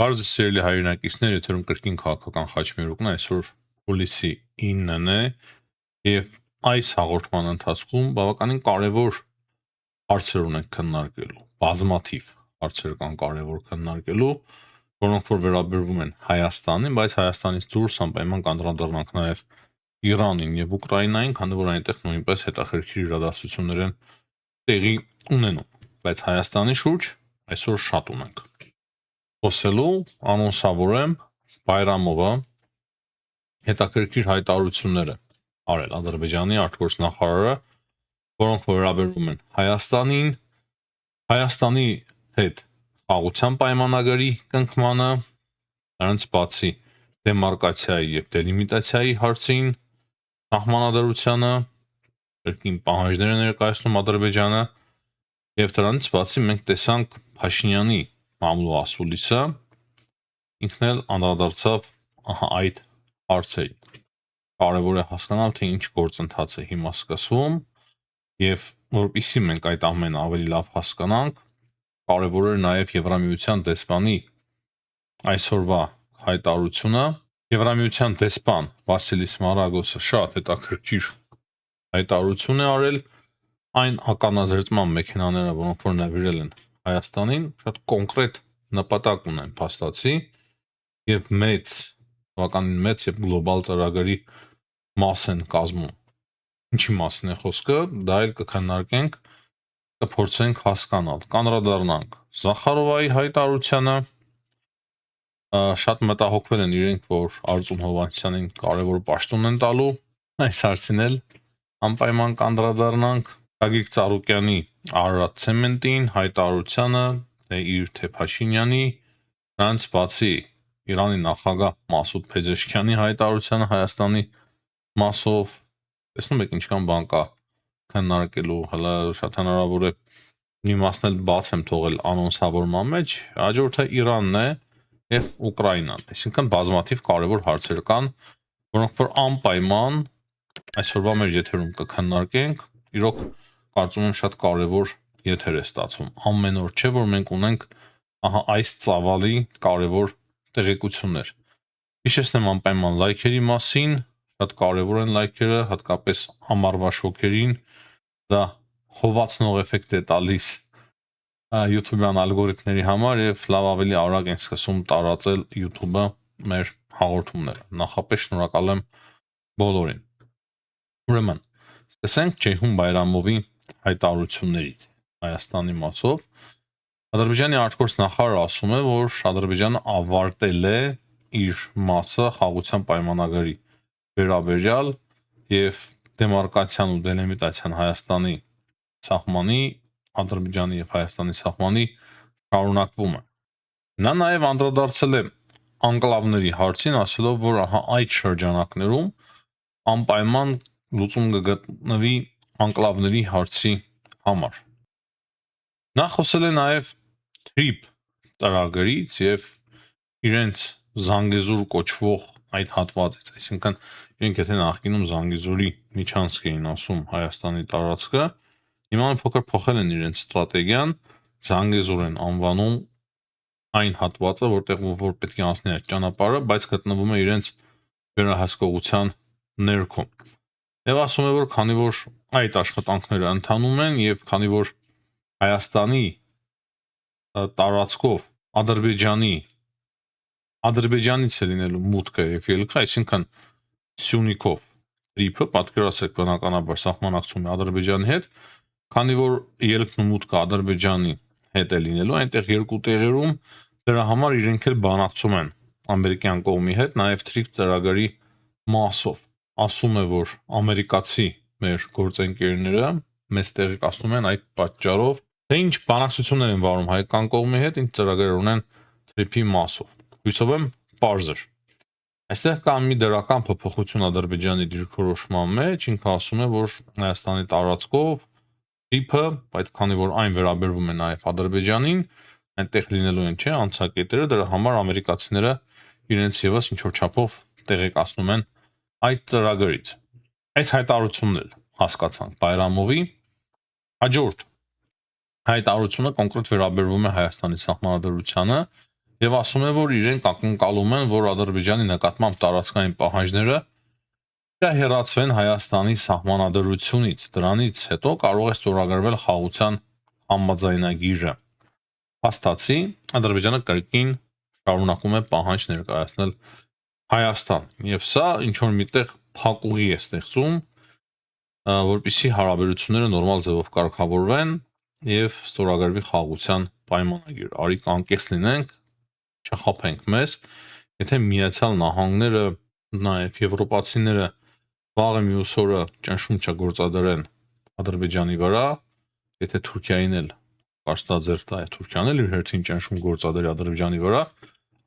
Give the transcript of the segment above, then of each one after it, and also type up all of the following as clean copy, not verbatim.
Բարձր սիրելի հայրենակիցներ, եթերում կրկին քաղաքական խաչմերուկն է, այսօր հուլիսի 9-ն է եւ այս հաղորդման ընթացքում բավականին կարևոր հարցեր ունենք քննարկելու, բազմաթիվ հարցեր կան կարևոր քննարկելու, որոնք որ վերաբերվում են Հայաստանին, բայց Հայաստանից դուրս անպայման կանդրադառնանք նաեւ Իրանին եւ Ուկրաինային, քանի որ այնտեղ նույնպես հետաքրքիր իրադարձություններ են տեղի ունենում, բայց Հայաստանի շուրջ այսօր շատ ունենք խոսելու, անոնսավոր եմ Բայրամովը հետաքրքիր հայտարարություններ է արել Ադրբեջանի արտգործնախարարը, որոնք վերաբերվում են Հայաստանին, Հայաստանի հետ խաղաղության պայմանագրի կնքմանը, նրանց բացի դեմարկացիայի եւ դելիմիտացիայի հարցին, սահմանադրությանը, կրկին պահանջներ է ներկայացնում Ադրբեջանը եւ դրանից բացի մենք տեսանք Փաշինյանի մամլո ասուլիսը, ինքն էլ անդրադարձավ այդ հարցերին։ Կարևոր է հասկանալ, թե ինչ գործընթաց է հիմա սկսվում եւ որպեսզի մենք այդ ամենը ավելի լավ հասկանանք, կարևոր է նաեւ Եվրամիության դեսպանի այսօրվա հայտարարությունը։ Եվրամիության դեսպան Վասիլիս Մարագոսը շատ հետաքրքիր հայտարարություն է արել այն ականազերծման մեքենաները, որոնք որ նվիրել են Հայաստանին, շատ կոնկրետ նպատակ ունեն փաստացի եւ բավականին մեծ եւ գլոբալ ծրագրի մաս են կազմում։ Ինչի մասին է խոսքը, դա էլ կքննարկենք, կփորձենք հասկանալ, կանդրադառնանք Զախարովայի հայտարարությանը, շատ մտահոգվել են իրենք, որ Արտուր Հովհաննիսյանին կարևոր պաշտոն են տալու, այս հարցին էլ անպայման կանդրադառնանք Գագիկ Ծառուկյանի Արարատ ցեմենտին հայտարարությանը, թե իր թե Փաշինյանի, նրանց բացի Իրանի նախագահ Մասուդ Փեզեշքյանի հայտարարությանը Հայաստանի մասով, տեսնում եք ինչքան բան կա քննարկելու, հələ շատ հնարավոր է մի մասն էլ բաց եմ թողել անոնսավորման մեջ, հաջորդը Իրանն է եւ Ուկրաինան, այսինքն բազմաթիվ կարևոր հարցեր կան, որոնք որ անպայման այսօրվա մեր եթերում կքննարկենք, իրոք կարծում եմ շատ կարևոր եթեր է ստացվում, ամեն օր չէ, որ մենք ունենք այս ծավալի կարևոր տեղեկություններ։ Հիշեցնեմ անպայման լայքերի մասին, շատ կարևոր են լայքերը, հատկապես ամառվա շոկերին, դա հովացնող էֆեկտ է տալիս YouTube-յան ալգորիթմների համար եւ լավ ավելի արագ են սկսում տարածել YouTube-ը մեր հաղորդումները։ Նախապես շնորհակալ եմ բոլորին։ Ուրեմն, սկսենք Ceyhun Bayramovի հայտարարություններից Հայաստանի մասով։ Ադրբեջանի արտգործնախարարը ասում է, որ Ադրբեջանը ավարտել է իր մասը խաղաղության պայմանագրի վերաբերյալ եւ դեմարկացիան ու դելիմիտացիան Հայաստանի սահմանի, Ադրբեջանի եւ Հայաստանի սահմանի շարունակվում է։ Նա նաեւ անդրադարձել է անկլավների հարցին, ասելով, որ այդ շրջանակներում անպայման լուծում կգտնվի անկլավների հարցի համար։ Նա խոսել է նաեւ TRIP ծրագրից եւ իրենց Զանգեզուր կոչվող այդ հատվածից, այսինքն իրենք եթե նախկինում Զանգեզուրի միջանցք էին ասում Հայաստանի տարածքը, հիմա փոքր փոխել են իրենց ստրատեգիան, Զանգեզուր են անվանում այն հատվածը, որտեղ որ պետք է անցնի այդ ճանապարհը, բայց գտնվում է իրենց վերահսկողության ներքո։ Եվ ասում է, որ քանի որ այդ աշխատանքները ընթանում են եւ քանի որ Հայաստանի տարածքով Ադրբեջանից է լինելու մուտքը եւ ելքը, այսինքն Սյունիքով TRIP-ը պատկերացրեք բնականաբար սահմանակցում է Ադրբեջանի հետ, քանի որ ելքն ու մուտքը Ադրբեջանի հետ է լինելու, այնտեղ երկու տեղերում դրա համար իրենք էլ բանակցում են ամերիկյան կողմի հետ, նաեւ TRIP ծրագրի մասով։ Ասում է, որ ամերիկացի մեր գործընկերները մեզ տեղեկացնում են այդ պատճառով, թե ինչ բանակցություններ են վարում հայկական կողմի հետ, ինչ ծրագրեր ունեն TRIP-ի մասով։ Հույսով եմ պարզ էր։ Այստեղ կա մի դրական փոփոխություն Ադրբեջանի դիրքորոշման մեջ, ինքը ասում է, որ Հայաստանի տարածքով TRIP-ը, բայց քանի որ այն վերաբերվում է նաև Ադրբեջանին, այնտեղ լինելու են չէ անցակետերը, դրա համար ամերիկացիները իրենց եւս ինչ որ չափով տեղեկացնում են այդ ծրագրից։ Այս հայտարարությունն էլ հասկացանք Բայրամովի հաջորդ հայտարարությունը կոնկրետ վերաբերվում է Հայաստանի սահմանադրությանը եւ ասում է, որ իրենք ակնկալում են, որ Ադրբեջանի նկատմամբ տարածքային պահանջները կհեռացվեն Հայաստանի սահմանադրությունից։ Դրանից հետո կարող է ստորագրվել խաղաղության համաձայնագիրը։ Փաստացի Ադրբեջանը կրկին շարունակում է պահանջ ներկայացնել Հայաստան, եւ սա ինչ որ միտեղ փակուղի է ստեղծում, որպեսզի հարաբերությունները նորմալ ձևով կարգավորվեն եւ ստորագրվի խաղաղության պայմանագիր։ Արի անկես լինենք, չխափենք մեզ, եթե Միացյալ Նահանգները, նաեւ եվրոպացիները վաղը մյուս օրը ճնշում չգործադրեն Ադրբեջանի վրա, եթե Թուրքիային էլ Պաշտաձեր տա է Թուրքիան էլ իր հերթին ճնշում գործադրի Ադրբեջանի վրա,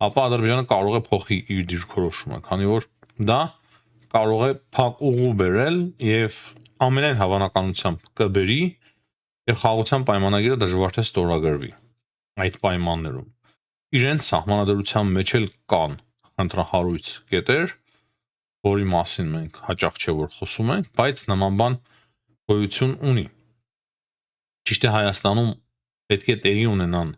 ապա Ադրբեջանը կարող է փոխի իր դիրքորոշումը, քանի որ դա կարող է փակ ուղու բերել եւ ամենայն հավանականությամբ կբերի եւ խաղաղության պայմանագիրը դժվար թե ստորագրվի այդ պայմաններում։ Իրենց սահմանադրության մեջ էլ կան խնդրահարույց կետեր, որի մասին մենք հաճախ չէ որ խոսում ենք, բայց նման բան գոյություն ունի։ Ճիշտ է, Հայաստանում պետք է տեղի ունենան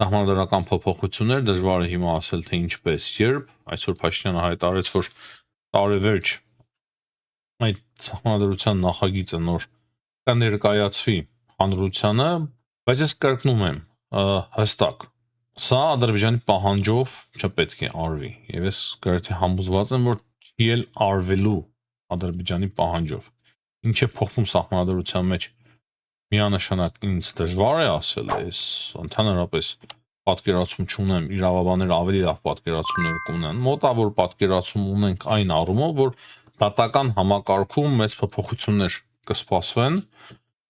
սահմանադրական փոփոխություններ, դժվար է հիմա ասել թե ինչպես, երբ այսօր Փաշինյանը հայտարարեց, որ տարեվերջ այդ սահմանադրության նախագիծը նոր կներկայացվի հանրությանը, բայց ես կրկնում եմ, հստակ սա Ադրբեջանի պահանջով չպետք է արվի եւ ես գրեթե համոզված եմ, որ չի էլ արվելու Ադրբեջանի պահանջով։ Ինչ է փոխվում սահմանադրության մեջ միանշանակ ինձ դժվար է ասել, ես ընդհանրապես պատկերացում չունեմ, իրավաբանները ավելի լավ պատկերացումներ կունենան։ Մոտավոր պատկերացում ունենք այն առումով, որ դատական համակարգում մեծ փոփոխություններ կսպասվեն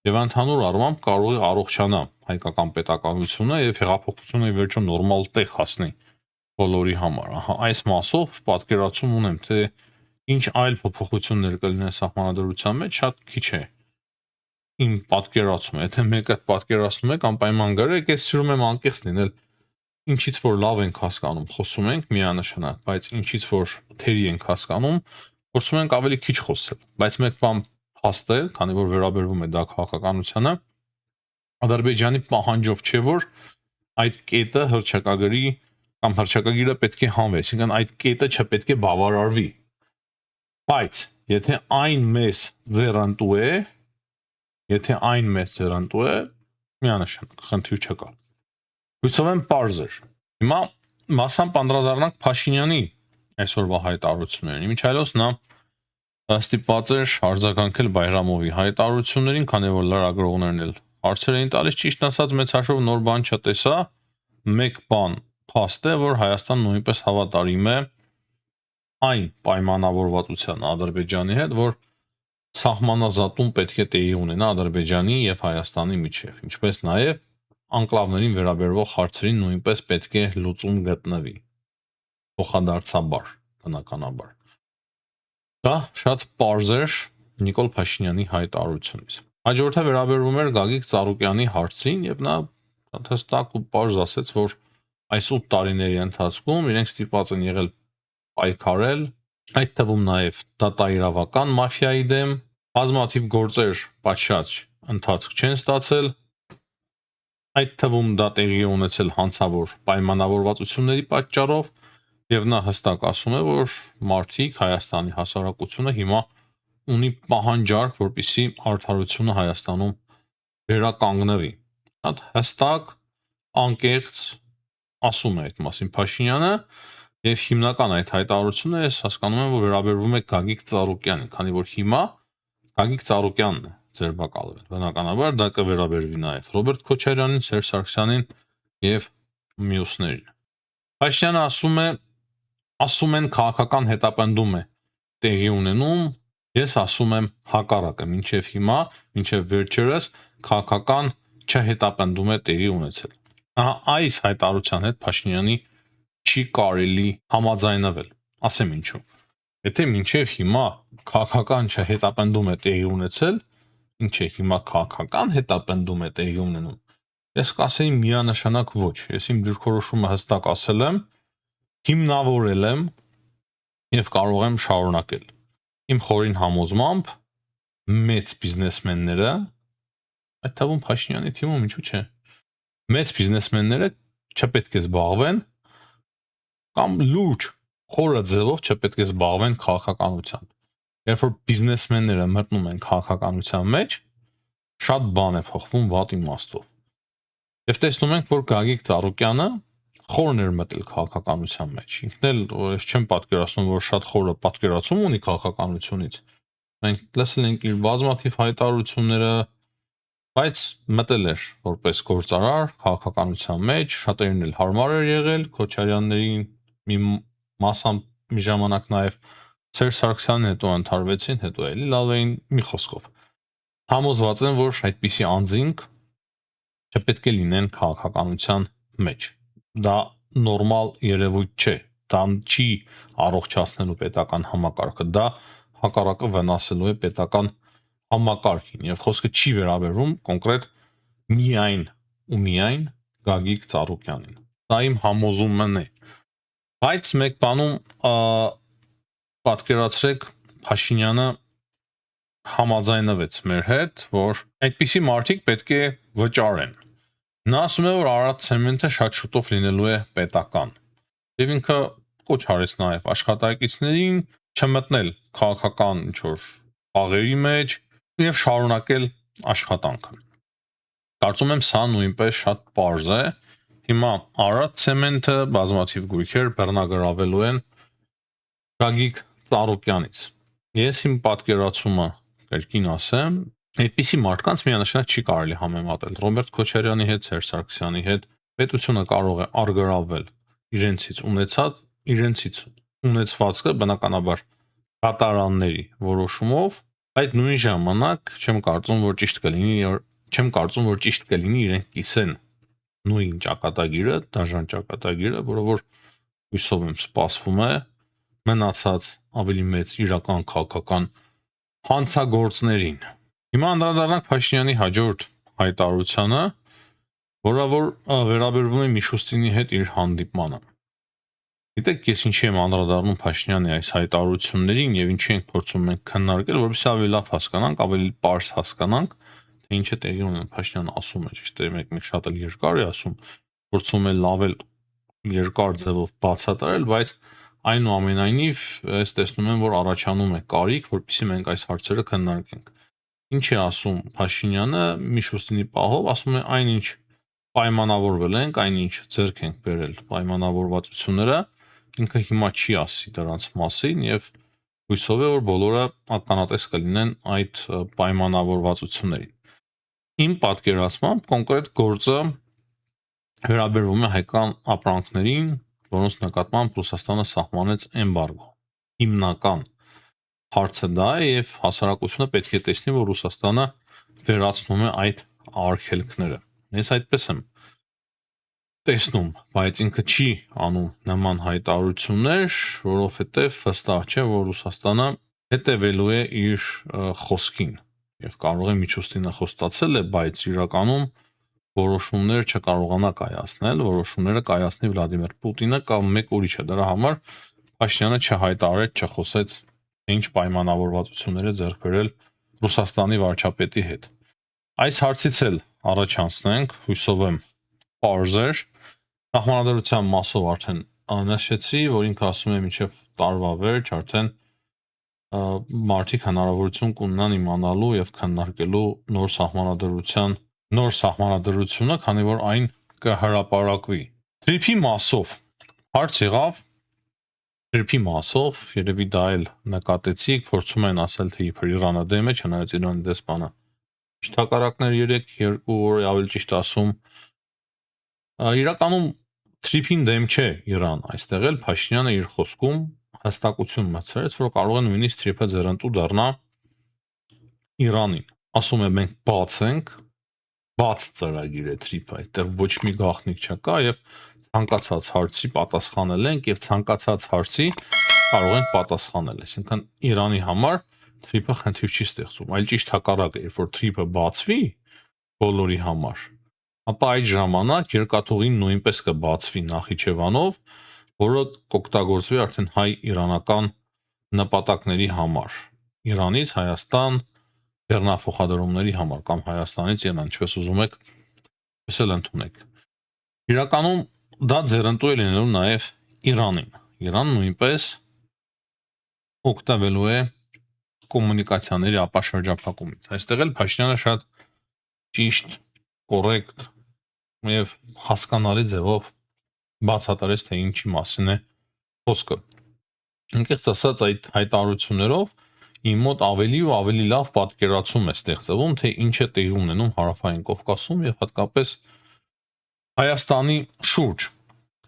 եւ ընդհանուր առմամբ կարող է առողջանա հայկական պետականությունը եւ հեղափոխությունը ի վերջո նորմալ տեղ հասնի բոլորի համար։ Ահա այս մասով պատկերացում ունեմ, թե ինչ այլ փոփոխություններ կլինեն սահմանադրության մեջ, շատ քիչ է իմ պատկերացումը։ Եթե մեկը պատկերացնում եք, անպայման գրեք, ես սիրում եմ անկեղծ լինել, ինչից որ լավ ենք հասկանում, խոսում ենք միանշանակ, բայց ինչից որ թերի ենք հասկանում, փորձում ենք ավելի քիչ խոսել։ Բայց մեկ բան փաստ է, քանի որ վերաբերվում է դա քաղաքականությանը, Ադրբեջանի պահանջով չէ որ այդ կետը հռչակագրի կամ հռչակագիրը պետք է հանվի, այսինքն այդ կետը չպետք է բավարարվի։ Բայց եթե այն մեզ ձեռնտու է, միանշանակ խնդիր չկա։ Հույսով եմ պարզ էր։ Հիմա մասամբ անդրադառնանք Փաշինյանի այսօրվա հայտարարություններին։ Միջայլոց նա ստիպված էր արձագանքել Բայրամովի հայտարարություններին, քանի որ լրագրողներն էլ հարցեր էին տալիս, ճիշտ ասած մեծ հաշվով նոր բան չտեսա, մեկ բան փաստ է, որ Հայաստան նույնպես հավատարիմ է այն պայմանավորվածության Ադրբեջանի հետ, որ սահմանազատում պետք է տեղի ունենա Ադրբեջանի եւ Հայաստանի միջեւ, ինչպես նաեւ անկլավներին վերաբերվող հարցերին նույնպես պետք է լուծում գտնվի փոխադարձաբար, բնականաբար։ Դա շատ պարզ էր Նիկոլ Փաշինյանի հայտարարությունից։ Հաջորդը վերաբերվում էր Գագիկ Ծառուկյանի հարցին եւ նա հստակ ու պարզ ասաց, որ այս 8 տարիների ընթացքում իրենք ստիպված են եղել պայքարել, այդ թվում նաեւ դատաիրավական մաֆիայի դեմ, բազմաթիվ գործեր պատշաճ ընթացք չեն ստացել, այդ թվում դա տեղի է ունեցել հանցավոր պայմանավորվածությունների պատճառով եւ նա հստակ ասում է, որ մարդիկ Հայաստանի հասարակությունը հիմա ունի պահանջարկ, որպեսզի արդարությունը Հայաստանում վերականգնվի։ Շատ հստակ, անկեղծ ասում է այդ մասին Փաշինյանը եւ հիմնական այդ հայտարարությունը ես հասկանում եմ, որ վերաբերվում է Գագիկ Ծառուկյանին, քանի որ հիմա Գագիկ Ծառուկյանն է ձերբակալվել։ Բնականաբար դա կվերաբերվի նաեւ Ռոբերտ Քոչարյանին, Սերժ Սարգսյանին եւ մյուսներին։ Փաշինյանը ասում են քաղաքական հետապնդում է տեղի ունենում, ես ասում եմ հակառակը, մինչև հիմա, մինչև վերջերս քաղաքական չհետապնդում է տեղի ունեցել։ Ահա այս հայտարարության հետ Փաշինյանի չի կարելի համաձայնվել, ասեմ ինչու։ Եթե մինչև հիմա քաղաքական չհետապնդում է տեղի ունեցել, ինչ է հիմա քաղաքական հետապնդում է տեղի ունենում, ես կասեի միանշանակ ոչ, ես իմ դիրքորոշումը հստակ ասել եմ, հիմնավորել եմ եւ կարող եմ շարունակել։ Իմ խորին համոզմամբ մեծ բիզնեսմենները, այդ թվում Փաշինյանի թիմում ինչու՞ չէ, մեծ բիզնեսմենները չպետք է զբաղվեն կամ լուրջ խորը ձևով չպետք է զբաղվեն քաղաքականությամբ։ Երբ որ բիզնեսմենները մտնում են քաղաքականության մեջ, շատ բան է փոխվում վատ իմաստով։ Եվ տեսնում ենք, որ Գագիկ Ծառուկյանը խորն էր մտել քաղաքականության մեջ։ Ինքն էլ ես չեմ պատկերացնում, որ շատ խորը պատկերացում ունի քաղաքականությունից։ Մենք լսել ենք իր բազմաթիվ հայտարարությունները, բայց մտել էր որպես գործարար քաղաքականության մեջ, շատերին էլ հարմար էր եղել, Քոչարյաններին մի մասամբ մի ժամանակ նաև Սերժ Սարգսյանին հետո ընթարվեցին, հետո էլի լավ էին, մի խոսքով։ Համոզված եմ, որ այդպիսի անձինք չպետք է լինեն քաղաքականության մեջ։ Դա նորմալ երևույթ չէ։ Դա չի առողջացնելու պետական համակարգը, դա հակառակը վնասելու է պետական համակարգին եւ խոսքը չի վերաբերվում կոնկրետ միայն ու միայն Գագիկ Ծառուկյանին։ Դա իմ համոզումն է։ Բայց մեկ բանում պատկերացրեք Փաշինյանը համաձայնվեց մեր հետ, որ այդպիսի մարդիկ պետք է վճարեն։ Նա ասում է, որ Արարատ ցեմենտը շատ շուտով լինելու է պետական։ Եվ ինքը կոչ արեց նաև աշխատակիցներին չմտնել քաղաքական ինչ-որ խաղերի մեջ եւ շարունակել աշխատանքը։ Կարծում եմ սա նույնպես շատ պարզ է։ Հիմա Արարատ ցեմենտը բազմաթիվ գույքեր բռնագրավելու են Գագիկ Ծառուկյանից։ Ես իմ պատկերացումը կրկին ասեմ, այդպիսի մարդկանց միանշանակ չի կարելի համեմատել Ռոբերտ Քոչարյանի հետ, Սերժ Սարգսյանի հետ։ Պետությունը կարող է արգրավել իրենցից ունեցվածքը բնականաբար կատարանների որոշումով, այդ նույն ժամանակ չեմ կարծում, որ ճիշտ կլինի իրենք կիսեն նույն ճակատագիրը, դաժան ճակատագիրը, որը որ հույսով եմ սպասվում է մնացած ավելի մեծ իրական քաղաքական հանցագործներին։ Հիմա անդրադառնանք Փաշինյանի հաջորդ հայտարարությանը, որը որ վերաբերվում է Միշուստինի հետ իր հանդիպմանը։ Գիտեք, ես ինչի եմ անդրադառնում Փաշինյանի այս հայտարարություններին եւ ինչի ենք փորձում մենք քննարկել, որովհետեւ ավելի լավ հասկանանք, ավելի པարզ հասկանանք, թե ինչ է տեղի ունենում Փաշինյանը ասում է, ճիշտ է, մեկ շատ էլ երկար է ասում, փորձում է լավ էլ երկար ձևով բացատրել, բայց այնուամենայնիվ ես տեսնում եմ, որ առաջանում է կարիք, որպեսզի մենք այս հարցերը քննարկենք։ Ինչ է ասում Փաշինյանը Միշուստինի պահով, ասում է այնինչ պայմանավորվել ենք, այնինչ ձեռք ենք բերել պայմանավորվածությունները, ինքը հիմա չի ասի դրանց մասին եւ հույսով է, որ բոլորը ականատես կլինեն այդ պայմանավորվածություններին։ Իմ պատկերացմամբ կոնկրետ գործը վերաբերվում է հայկական ապրանքներին, որոնց նկատմամբ Ռուսաստանը սահմանեց էմբարգո։ Հիմնական հարցը դա է եւ հասարակությունը պետք է տեսնի, որ Ռուսաստանը վերացնում է այդ արգելքները։ Ես այդպես եմ տեսնում, բայց ինքը չի անում նման հայտարարություններ, որովհետեւ վստահ չէ, որ Ռուսաստանը հետևելու է իր խոսքին եւ կարող է Միջուստինը խոստացել է, բայց իրականում որոշումներ չկարողանա կայացնել, որոշումները կայացնի Վլադիմիր Պուտինը կամ մեկ ուրիշը։ Դրա համար Փաշինյանը չհայտարարեց, չխոսեց ինչ պայմանավորվածություններ է ձեռք բերել Ռուսաստանի վարչապետի հետ։ Այս հարցից էլ առաջանցնենք, հույսով եմ պարզեր։ Սահմանադրության մասով արդեն նշեցի, որ ինքը ասում է մինչև տարվա վերջ արդեն մարդիկ հնարավորություն կունենան իմանալու եւ քննարկելու նոր սահմանադրությունը, քանի որ այն կհրապարակվի։ Թրիփի մասով հարց եղավ Թրիփի մասով, երևի դա էլ նկատեցիք, փորձում են ասել, թե իբր Իրանը դեմ է, չնայած Իրանի դեսպանը շտակարակներ 3-2 օր ավելի ճիշտ ասում։ Իրականում Թրիփին դեմ չէ Իրան, այստեղ էլ Փաշինյանը իր խոսքում հստակություն մտցրեց, որ կարող է նույնիսկ Թրիփը ձեռնտու դառնա Իրանին։ Ասում է մենք բաց ծրագիր է Թրիփը, այդտեղ ոչ մի գաղտնիք չկա եւ ցանկացած հարցի պատասխանել ենք եւ ցանկացած հարցի կարող ենք պատասխանել, այսինքն Իրանի համար Թրիփը խնդիր չի ստեղծում, այլ ճիշտ հակառակը, երբ որ Թրիփը բացվի բոլորի համար, ապա այդ ժամանակ երկաթուղին նույնպես կբացվի Նախիջևանով, որը կօգտագործվի արդեն հայ-իրանական նպատակների համար, Իրանից Հայաստան բեռնափոխադրումների համար կամ Հայաստանից Իրան, ինչպես ուզում եք, այսպես էլ ընդունեք։ Իրականում դա ձեռնտու է լինելու նաև Իրանին։ Իրան նույնպես օգտվելու է կոմունիկացիաների ապաշրջափակումից։ Այստեղ էլ Փաշինյանը շատ ճիշտ, կոռեկտ եւ հասկանալի ձևով բացատրեց, թե ինչի մասին է խոսքը։ Անկեղծ ասած, այդ հայտարարություններով իմ մոտ ավելի ու ավելի լավ պատկերացում է ստեղծվում, թե ինչ է տեղի ունենում Հարավային Կովկասում եւ հատկապես Հայաստանի շուրջ։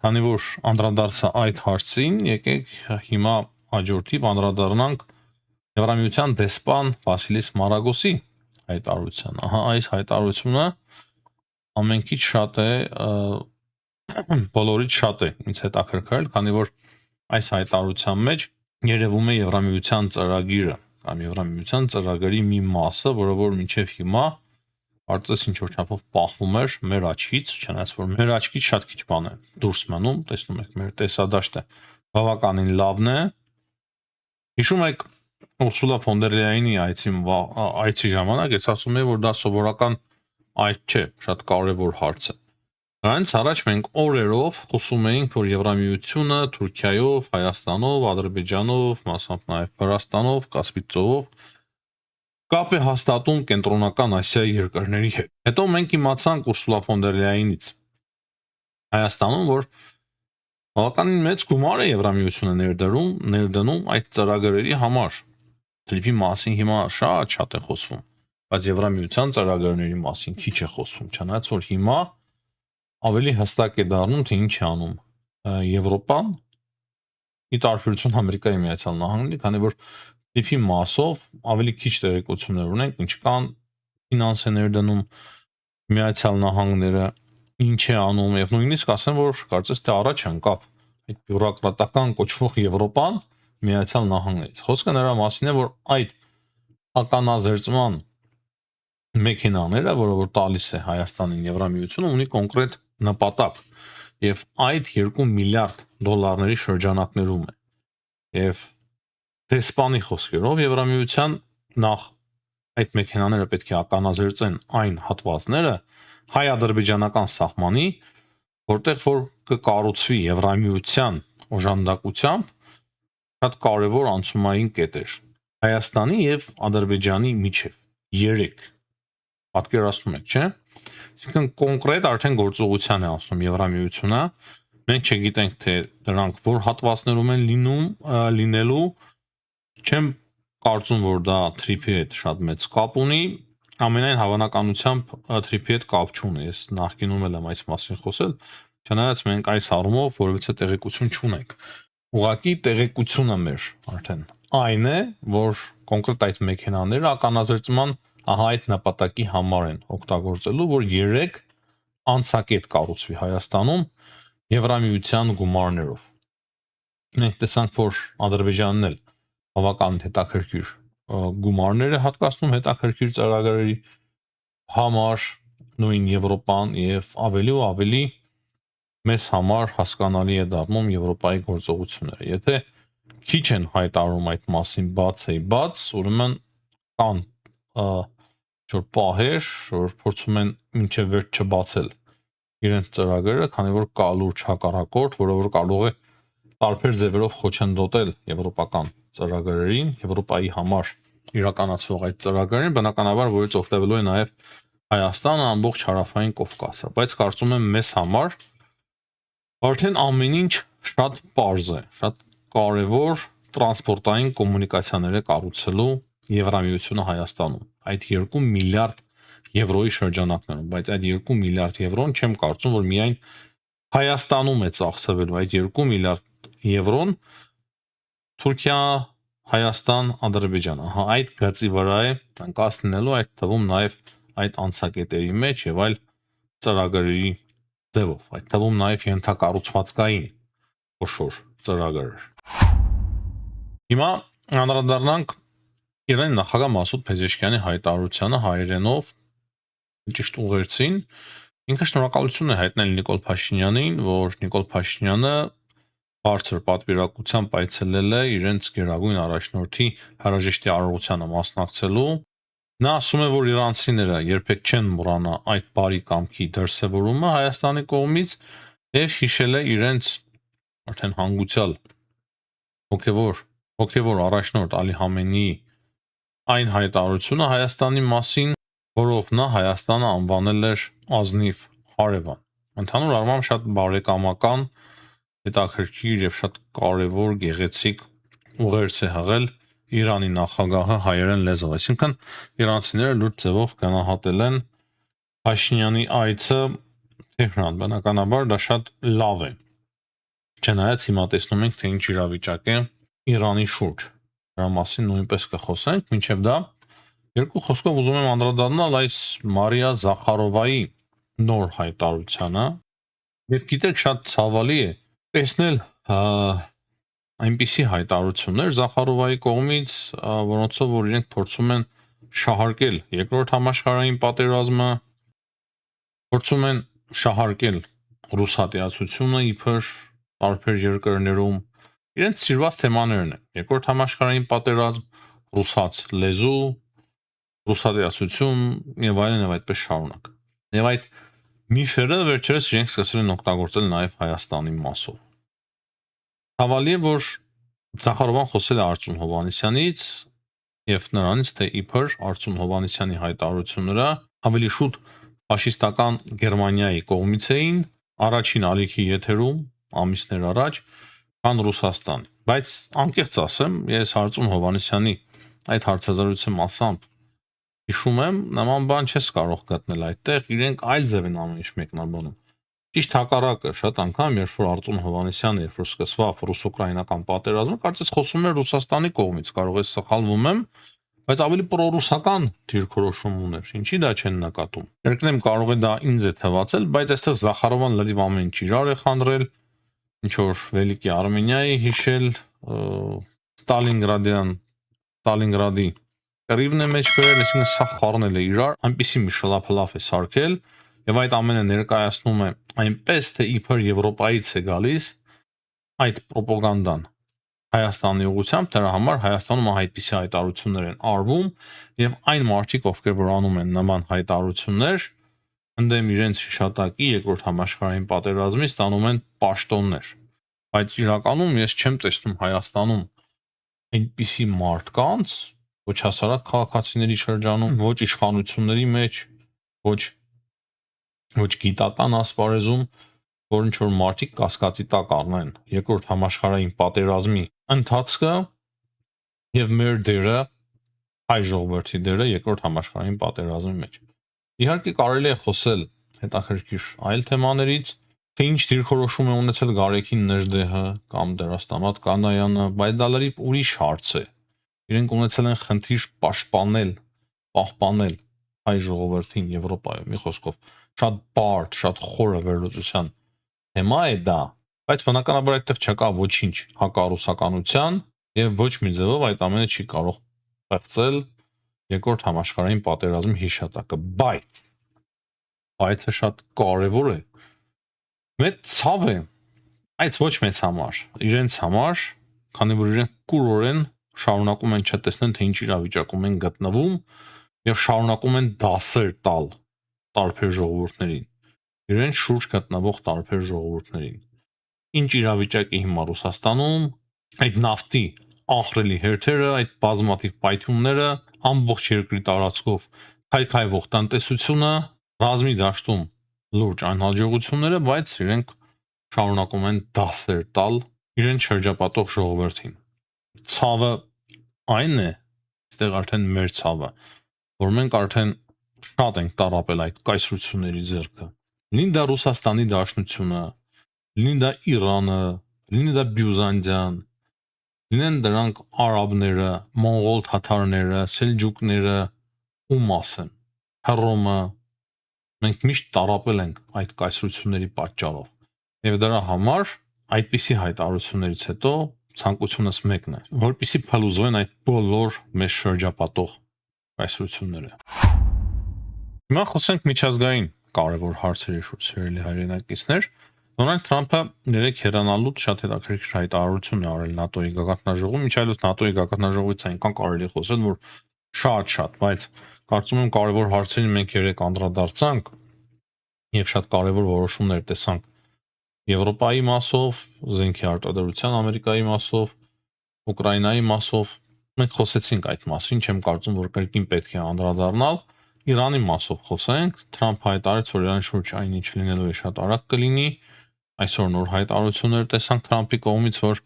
Քանի որ անդրադարձա այդ հարցին, եկեք հիմա հաջորդիվ անդրադառնանք Եվրամիության դեսպան Վասիլիս Մարագոսի հայտարարության։ Ահա այս հայտարարությունը ամենքից շատ է բոլորից շատ է ինձ հետաքրքրել, քանի որ այս հայտարարության մեջ երևում է Եվրամիության ծրագիրը կամ Եվրամիության ծրագրի մի մասը, որը որ մինչև հիմա կարծես ինչ որ չափով պահվում էր մեր աչքից, չնայած որ մեր աչքից շատ քիչ բան է դուրս մնում, տեսնում եք մեր տեսադաշտը բավականին լավն է։ Հիշում եք Ուրսուլա ֆոն դեր Լեյենի այցի ժամանակ ես ասում եմ, որ դա սովորական այց չէ, շատ կարևոր հարց է։ Դրանից առաջ մենք օրերով խոսում էինք, որ Եվրամիությունը Թուրքիայով, Հայաստանով, Ադրբեջանով, մասամբ նաև Վրաստանով, Կասպից ծովով կապ է հաստատում Կենտրոնական Ասիայի երկրների հետ։ Հետո մենք իմացանք Ուրսուլա ֆոն դեր Լեյենից Հայաստանում, որ բավականին մեծ գումար է Եվրամիությունը ներդնում այդ ծրագրերի համար։ Թրիփի մասին հիմա շատ է խոսվում, բայց Եվրամիության ծրագրերի մասին քիչ է խոսվում, չնայած որ հիմա ավելի հստակ է դառնում, թե ինչ է անում Եվրոպան, ի տարբերություն Ամերիկայի Միացյալ Նահանգների, քանի որ թիփի մասով ավելի քիչ տեղեկություններ ունենք, ինչքան ֆինանս է ներդնում Միացյալ Նահանգները, ինչ է անում եւ նույնիսկ ասեմ, որ կարծես թե առաջ անկապ այդ բյուրոկրատական կոչվող Եվրոպան Միացյալ Նահանգներից։ Խոսքը նրա մասին է, որ այդ ականազերծման մեքենաները, որը որ տալիս է Հայաստանին Եվրամիությունը, ունի կոնկրետ նպատակ եւ այդ 2 միլիարդ դոլարների շրջանակներում է։ Եվ դեսպանի խոսքերով Եվրամիության նախ այդ մեքենաները պետք է ականազերծեն այն հատվածները հայ-ադրբեջանական սահմանի, որտեղ որ կկառուցվի Եվրամիության օժանդակությամբ շատ կարևոր անցումային կետեր Հայաստանի եւ Ադրբեջանի միջև 3 պատկերացնում եք, չէ՞։ Այսինքն կոնկրետ արդեն գործողության է անցնում Եվրամիությունը։ Մենք չգիտենք, թե դրանք որ հատվածներում են լինելու։ Չեմ կարծում, որ դա թրիփի հետ շատ մեծ կապ ունի։ Ամենայն հավանականությամբ թրիփի հետ կապ չունի։ Ես նախկինում եմ այս մասին խոսել, չնայած մենք այս առումով որևիցե տեղեկություն չունենք։ Ուղղակի տեղեկությունը մեր արդեն այն է, որ կոնկրետ այդ մեքենաները ականազերծման ահա այդ նպատակի համար են օգտագործելու, որ 3 անցակետ կառուցվի Հայաստանում Եվրամիության գումարներով։ Մենք տեսանք, որ Ադրբեջանն էլ բավական հետաքրքիր գումարներ է հատկացնում հետաքրքիր ծրագրերի համար, նույն Եվրոպան եւ ավելի ու ավելի մեզ համար հասկանալի է դառնում Եվրոպայի գործողությունները։ Եթե քիչ են հայտարարում այդ մասին բաց, ուրեմն կան որ պահեր, որ փորձում են մինչև վերջ չբացել իրենց ծրագրերը, քանի որ կա լուրջ հակառակորդ, որը որ կարող է տարբեր ձևերով խոչընդոտել եվրոպական ծրագրերին, Եվրոպայի համար իրականացվող այդ ծրագրերին, բնականաբար որից օգտվելու է նաև Հայաստանը, ամբողջ Հարավային Կովկասը, բայց կարծում եմ մեզ համար արդեն ամեն ինչ շատ պարզ է, շատ կարևոր տրանսպորտային կոմունիկացիաներ է կառուցելու Եվրամիությունը Հայաստանում։ Այդ 2 միլիարդ եվրոյի շրջանակներում, բայց այդ 2 միլիարդ եվրոն չեմ կարծում, որ միայն Հայաստանում է ծախսվելու, այդ 2 միլիարդ եվրոն Թուրքիա, Հայաստան, Ադրբեջան, ահա այդ գծի վրա է անկաս լինելու, այդ թվում նաև այդ անցակետերի մեջ եւ այլ ծրագրերի ձևով, այդ թվում նաև ենթակառուցվածքային խոշոր ծրագրեր։ Հիմա անդրադառնանք Իրանի նախագահ Մասուդ Փեզեշքյանի հայտարարությանը հայերենով ճիշտ ուղերձին։ Ինքը շնորհակալություն է հայտնել Նիկոլ Փաշինյանին, որ Նիկոլ Փաշինյանը բարձր պատվիրակությամբ այցելել է իրենց գերագույն առաջնորդի հրաժեշտի արարողությանը մասնակցելու։ Նա ասում է, որ իրանցիները երբեք չեն մոռանա այդ բարի կամքի դրսևորումը Հայաստանի կողմից եւ հիշել է իրենց արդեն հանգուցյալ հոգևոր առաջնորդ Ալի Համենեի այն հայտարարությունը Հայաստանի մասին, որով նա Հայաստանը անվանել էր ազնիվ հարևան։ Ընդհանուր առմամբ շատ բարեկամական, հետաքրքիր եւ շատ կարեւոր գեղեցիկ ուղերձ է հղել Իրանի նախագահը հայերեն լեզվով, այսինքն իրանցիները լուրջ ձևով գնահատել են Փաշինյանի այցը Թեհրան, բնականաբար դա շատ լավ է։ Չնայած հիմա տեսնում ենք, թե ինչ իրավիճակ է Իրանի շուրջ։ Դրա մասին նույնպես կխոսենք, մինչև դա երկու խոսքով ուզում եմ անդրադառնալ այս Մարիա Զախարովայի նոր հայտարարությանը։ Եվ գիտեք, շատ ցավալի է տեսնել այնպիսի հայտարարություններ Զախարովայի կողմից, որոնցով որ իրենք փորձում են շահարկել երկրորդ համաշխարհային պատերազմը, փորձում են շահարկել ռուսատիացությունը իբր տարբեր երկրներում, իրենց սիրված թեմաներն են։ Երկրորդ համաշխարհային պատերազմ, ռուսաց լեզու, ռուսատիացություն եւ այդպես շարունակ։ Եվ այդ միֆերը վերջերս իրենք սկսել են օգտագործել նաեւ Հայաստանի մասով։ Ցավալի է, որ Զախարովան խոսել է Արծուն Հովհաննիսյանից եւ նրանից, թե իբր Արծուն Հովհաննիսյանի հայտարարությունները ավելի շուտ ֆաշիստական Գերմանիայի կողմից էին առաջին ալիքի եթերում ամիսներ առաջ, քան Ռուսաստանի։ Բայց անկեղծ ասեմ, ես Արծուն Հովհաննիսյանի այդ հարցազրույցի մասամբ հիշում եմ, նման բան չես կարող գտնել այդտեղ, իրենք այլ ձև են ամեն ինչ մեկնաբանում։ Ճիշտ հակառակը, շատ անգամ, երբ որ Արծուն Հովհաննիսյանը, երբ որ սկսվավ ռուս-ուկրաինական պատերազմը, կարծես խոսում էր Ռուսաստանի կողմից, կարող է սխալվում եմ, բայց ավելի պրոռուսական դիրքորոշում ուներ, ինչի դա չեն նկատում։ Երկնեմ կարող է դա ինձ է թվացել, բայց այստեղ Զախարովան լրիվ ամեն ինչ իրար է խանդրել, ինչ որ Վելիկի Արմենիայի հիշել, Ստալինգրադի կռիվն է մեջ բերել, այսինքն սա խառնել է իրար, այնպիսի մի շլափլաֆ է սարքել, եւ այդ ամենը ներկայացնում է այնպես, թե իբր Եվրոպայից է գալիս այդ ռոպագանդան Հայաստանի ուղղությամբ, դրա համար Հայաստանում այդպիսի հայտարարություններ են արվում եւ այն մարդիկ, ովքեր որ անում են նման հայտարարություններ, ընդդեմ իրենց հիշատակի երկրորդ համաշխարհային պատերազմից ստանում են պաշտոններ։ Բայց իրականում ես չեմ տեսնում Հայաստանում այնպիսի մարդկանց, ոչ հասարակ քաղաքացիների շրջանում, ոչ իշխանությունների մեջ, ոչ գիտական ասպարեզում, որ ինչ որ մարդիկ կասկածի տակ առնեն երկրորդ համաշխարհային պատերազմի ընթացքը եւ մեր դերը, հայ ժողովրդի դերը երկրորդ համաշխարհային պատերազմի մեջ։ Իհարկե կարելի է խոսել հետաքրքիր այլ թեմաներից, թե ինչ դիրքորոշում է ունեցել Գարեգին Նժդեհը կամ Դերաստամատ Կանայանը, բայց դա լրիվ ուրիշ հարց է։ Իրենք ունեցել են խնդիր պահպանել հայ ժողովրդին Եվրոպայում, մի խոսքով, շատ բարդ, շատ խորը վերլուծության թեմա է դա, բայց բնականաբար այդտեղ չկա ոչինչ հակառուսականության եւ ոչ մի ձևով այդ ամենը չի կարող ստեղծել երկրորդ համաշխարհային պատերազմի հիշատակը, բայց շատ կարևոր է։ Մեծ ցավ է, այդ ոչ մեծ համար, իրենց համար, քանի որ իրենք կուրորեն շարունակում են չտեսնել, թե ինչ իրավիճակում են գտնվում եւ շարունակում են դասեր տալ տարբեր ժողովուրդներին, իրենց շուրջ գտնվող տարբեր ժողովուրդներին։ Ինչ իրավիճակ է հիմա Ռուսաստանում, այդ նավթի ահռելի հերթերը, այդ բազմաթիվ պայթյունները, ամբողջ երկրի տարածքով քայքայվող տնտեսությունը, ռազմի դաշտում լուրջ անհաջողությունները, բայց իրենք շարունակում են դասեր տալ իրենց շրջապատող ժողովրդին։ Ցավը այն է, այստեղ արդեն մեր ցավը, որ մենք արդեն շատ ենք տարապել այդ կայսրությունների ձեռքը։ Լինի դա Ռուսաստանի Դաշնությունը, լինի դա Իրանը, լինի դա Բյուզանդիան, լինեն դրանք արաբները, մոնղոլ թաթարները, սելջուկները, ում ասեմ, Հռոմը, մենք միշտ տարապել ենք այդ կայսրությունների պատճառով։ Եվ դրա համար այդպիսի հայտարարություններից հետո ցանկությունս մեկն է, որպեսզի փլուզվեն այդ բոլոր մեզ շրջապատող կայսրությունները։ Հիմա խոսենք միջազգային կարևոր հարցերի շուրջ, սիրելի հայրենակիցներ։ Դոնալդ Թրամփը երեք հեռանալուց շատ հետաքրքիր հայտարարություն է արել ՆԱՏՕ-ի գագաթնաժողովում, ինչ այլոց ՆԱՏՕ-ի գագաթնաժողովից այնքան կարելի է խոսել, որ շատ, բայց կարծում եմ կարևոր հարցերին մենք երեք անդրադարձանք եւ շատ կարևոր որոշումներ տեսանք Եվրոպայի մասով, զենքի արտադրության Ամերիկայի մասով, Ուկրաինայի մասով մենք խոսեցինք այդ մասին, չեմ կարծում, որ կրկին պետք է անդրադառնալ։ Իրանի մասով խոսենք, Թրամփ հայտարարեց, որ Իրանի շուրջ այնինչ լինելու է շատ արագ կլինի։ Այսօր նոր հայտարարություններ տեսանք Թրամփի կողմից, որ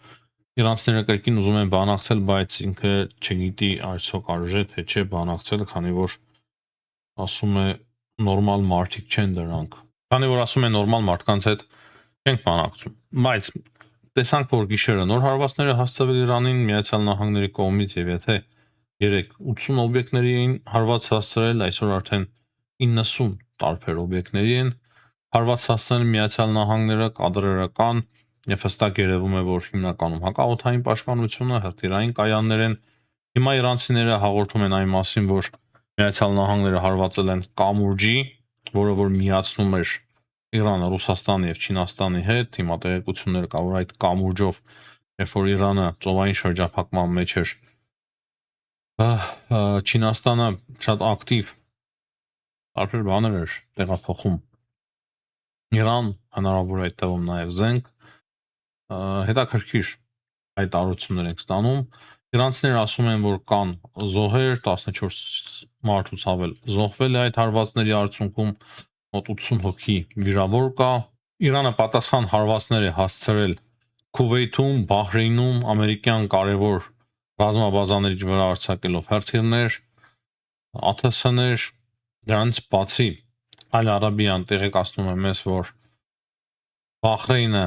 իրանցիները կրկին ուզում են բանակցել, բայց ինքը չգիտի այսօ կարժե թե չէ բանակցել, քանի որ ասում է նորմալ մարդիկ չեն դրանք։ Քանի որ ասում է նորմալ մարդկանց հետ չենք բանակցում, բայց տեսանք, որ գիշերը նոր հարվածները հասցվել Իրանին Միացյալ Նահանգների կողմից եւ եթե 380 օբյեկտների էին հարված հասցրել, այսօր արդեն 90 տարբեր օբյեկտների են հարված հասցնել Միացյալ Նահանգները կադրերական եւ հստակ երևում է, որ հիմնականում հակաօդային պաշտպանությունը հրթիռային կայաններ են։ Հիմա իրանցիները հաղորդում են այն մասին, որ Միացյալ Նահանգները հարվածել են կամուրջի, որը որ միացնում էր Իրանը, Ռուսաստանը եւ Չինաստանի հետ, հիմա տեղեկություններ կա, որ այդ կամուրջով, երբ որ Իրանը ծովային շրջափակման մեջ էր, Չինաստանը շատ ակտիվ տարբեր բաներ էր տեղափոխում Իրան, հնարավոր է այդ թվում նաեւ զենք, հետաքրքիր հայտարարություններ են ստանում։ Իրանցիները ասում են, որ կան զոհեր, 14 մարդուց ավել զոհվել է այդ հարվածների արդյունքում, մոտ 80 հոգի վիրավոր կա։ Իրանը պատասխան հարվածներ է հասցրել Քուվեյթում, Բահրեյնում, ամերիկյան կարևոր ռազմաբազաների վրա արձակելով հրթիռներ, ԱԹՍ-ներ, դրանից բացի Ալ Արաբիան տեղեկացնում է մեզ, որ Բահրեյնը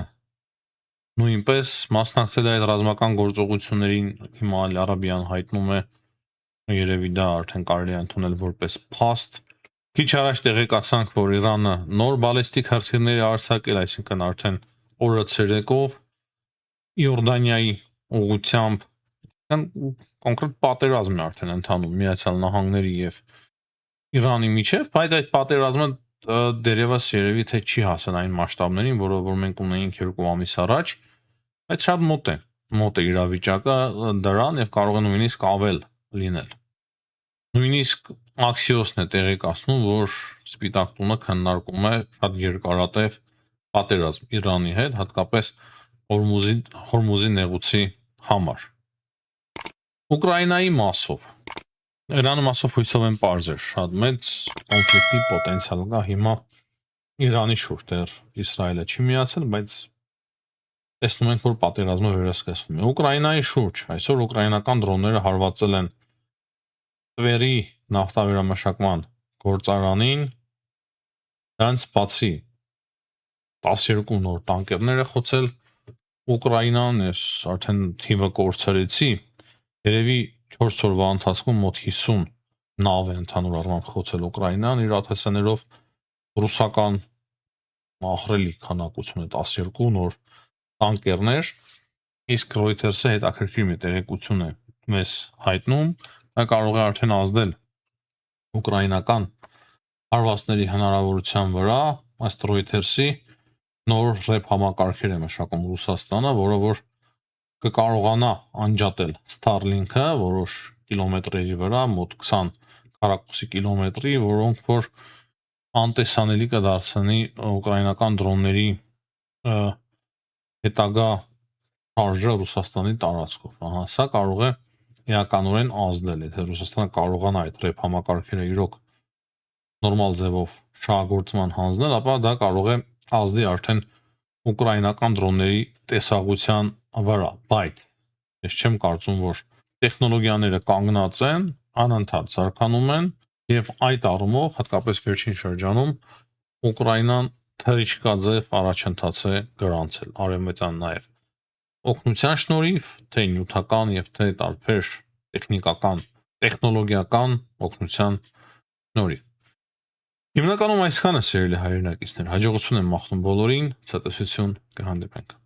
նույնպես մասնակցել է այդ ռազմական գործողություններին, հիմա Ալ Արաբիան հայտնում է, երևի դա արդեն կարելի է ընդունել որպես փաստ։ Քիչ առաջ տեղեկացանք, որ Իրանը նոր բալեստիկ հրթիռներ է արձակել, այսինքն արդեն օրը ցերեկով Իորդանիայի ուղությամբ կոնկրետ պատերազմ է արդեն ընթանում Միացյալ Նահանգների եւ Իրանի միջև, բայց այդ պատերազմը դերևս երևի թե չի հասել այն մասշտաբներին, որը որ մենք ունեինք 2 ամիս առաջ, բայց շատ մոտ է իրավիճակը դրան եւ կարող է նույնիսկ ավել լինել։ Նույնիսկ Axios-ն է տեղեկացնում, որ Սպիտակ տունը քննարկում է շատ երկարատև պատերազմ Իրանի հետ, հատկապես Հորմուզի նեղուցի համար։ Ուկրաինայի մասով Իրանի մասով հույսով են պարզ էր, շատ մեծ կոնֆլիկտի պոտենցիալ կա հիմա Իրանի շուրջ, դեռ Իսրայելը չի միացել, բայց տեսնում ենք, որ պատերազմը վերսկսվում է։ Ուկրաինայի շուրջ այսօր ուկրաինական դրոնները հարվածել են Տվերի նավթավերամշակման գործարանին, դրանց բացի 12 նոր տանկերներ է խոցել Ուկրաինան, ես արդեն թիվը կորցրեցի, երևի 4 օրվա ընթացքում մոտ 50 նավ է ընդհանուր առմամբ խոցել Ուկրաինան իր ԱԹՍ-ներով, ռուսական ահռելի քանակություն է 12 նոր տանկերներ, իսկ Reuters-ը հետաքրքիր մի տեղեկություն է մեզ հայտնում, դա կարող է արդեն ազդել ուկրաինական հարվածների հնարավորության վրա, ըստ Reuters-ի նոր ռեփ համակարգեր է մշակում Ռուսաստանը, որը որ կկարողանա անջատել Starlink-ը որոշ կիլոմետրերի վրա, մոտ 20 քառակուսի կիլոմետրի, որոնք որ անտեսանելի կդարձնի ուկրաինական դրոնների հետագա շարժը Ռուսաստանի տարածքով։ Ահա սա կարող է էականորեն ազդել, եթե Ռուսաստանը կարողանա այդ ռեփ համակարգերը իրոք նորմալ ձևով շահագործման հանձնել, ապա դա կարող է ազդի արդեն ուկրաինական դրոնների տեսողության վրա, բայց ես չեմ կարծում, որ տեխնոլոգիաները կանգնած են, անընդհատ զարգանում են եւ այդ առումով, հատկապես վերջին շրջանում Ուկրաինան թռիչքաձև առաջընթաց է գրանցել արևմտյան նաեւ օգնության շնորհիվ, թե նյութական եւ թե տարբեր տեխնիկական, տեխնոլոգիական օգնության շնորհիվ։ Հիմնականում այսքանը սիրելի հայրենակիցներ, հաջողություն եմ մաղթում բոլորին, ցտեսություն կհանդիպենք։